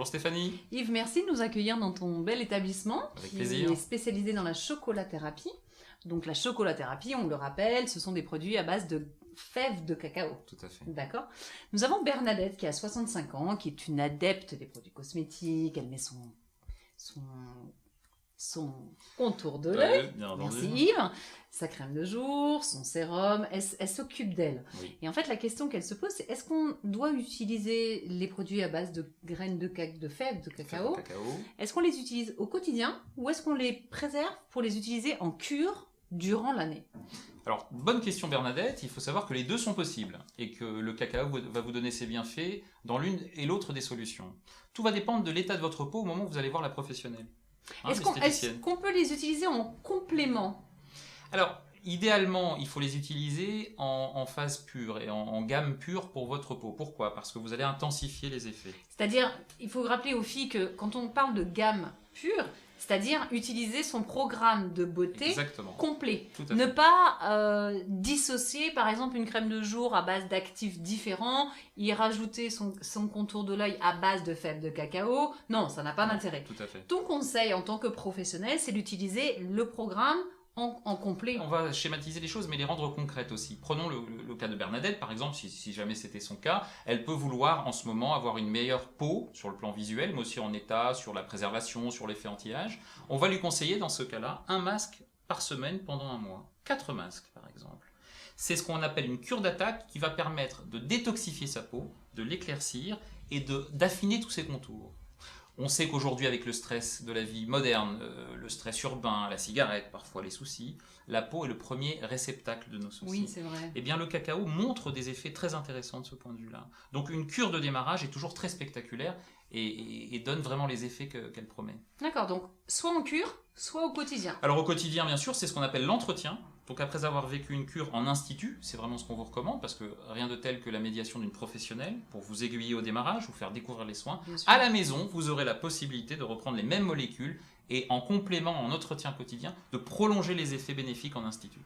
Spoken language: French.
Bonjour Stéphanie. Yves, merci de nous accueillir dans ton bel établissement Avec qui plaisir. est spécialisé dans la chocolathérapie. Donc la chocolathérapie, on le rappelle, ce sont des produits à base de fèves de cacao. Tout à fait. D'accord. Nous avons Bernadette qui a 65 ans, qui est une adepte des produits cosmétiques. Elle met son contour de l'œil. Bien entendu. Merci Yves. Sa crème de jour, son sérum, elle s'occupe d'elle. Oui. Et en fait, la question qu'elle se pose, c'est est-ce qu'on doit utiliser les produits à base de graines de fèves de cacao? Est-ce qu'on les utilise au quotidien ou est-ce qu'on les préserve pour les utiliser en cure durant l'année? Alors, bonne question Bernadette, il faut savoir que les deux sont possibles et que le cacao va vous donner ses bienfaits dans l'une et l'autre des solutions. Tout va dépendre de l'état de votre peau au moment où vous allez voir la professionnelle. Est-ce qu'on peut les utiliser en complément? Alors, idéalement, il faut les utiliser en phase pure et en gamme pure pour votre peau. Pourquoi? Parce que vous allez intensifier les effets. C'est-à-dire, il faut rappeler aux filles que quand on parle de gamme pure, c'est-à-dire utiliser son programme de beauté Exactement. complet. Tout à fait. Ne pas dissocier, par exemple, une crème de jour à base d'actifs différents, y rajouter son contour de l'œil à base de fèves de cacao. Non, ça n'a pas d'intérêt. Tout à fait. Ton conseil en tant que professionnel, c'est d'utiliser le programme en complet. On va schématiser les choses, mais les rendre concrètes aussi. Prenons le cas de Bernadette, par exemple, si jamais c'était son cas. Elle peut vouloir en ce moment avoir une meilleure peau sur le plan visuel, mais aussi en état, sur la préservation, sur l'effet anti-âge. On va lui conseiller dans ce cas-là un masque par semaine pendant un mois. 4 masques, par exemple. C'est ce qu'on appelle une cure d'attaque qui va permettre de détoxifier sa peau, de l'éclaircir et d'affiner tous ses contours. On sait qu'aujourd'hui, avec le stress de la vie moderne, le stress urbain, la cigarette, parfois les soucis, la peau est le premier réceptacle de nos soucis. Oui, c'est vrai. Eh bien, le cacao montre des effets très intéressants de ce point de vue-là. Donc, une cure de démarrage est toujours très spectaculaire et donne vraiment les effets qu'elle promet. D'accord, donc soit en cure, soit au quotidien. Alors, au quotidien, bien sûr, c'est ce qu'on appelle l'entretien. Donc, après avoir vécu une cure en institut, c'est vraiment ce qu'on vous recommande, parce que rien de tel que la médiation d'une professionnelle pour vous aiguiller au démarrage, vous faire découvrir les soins. À la maison, vous aurez la possibilité de reprendre les mêmes molécules et en complément, en entretien quotidien, de prolonger les effets bénéfiques en institut.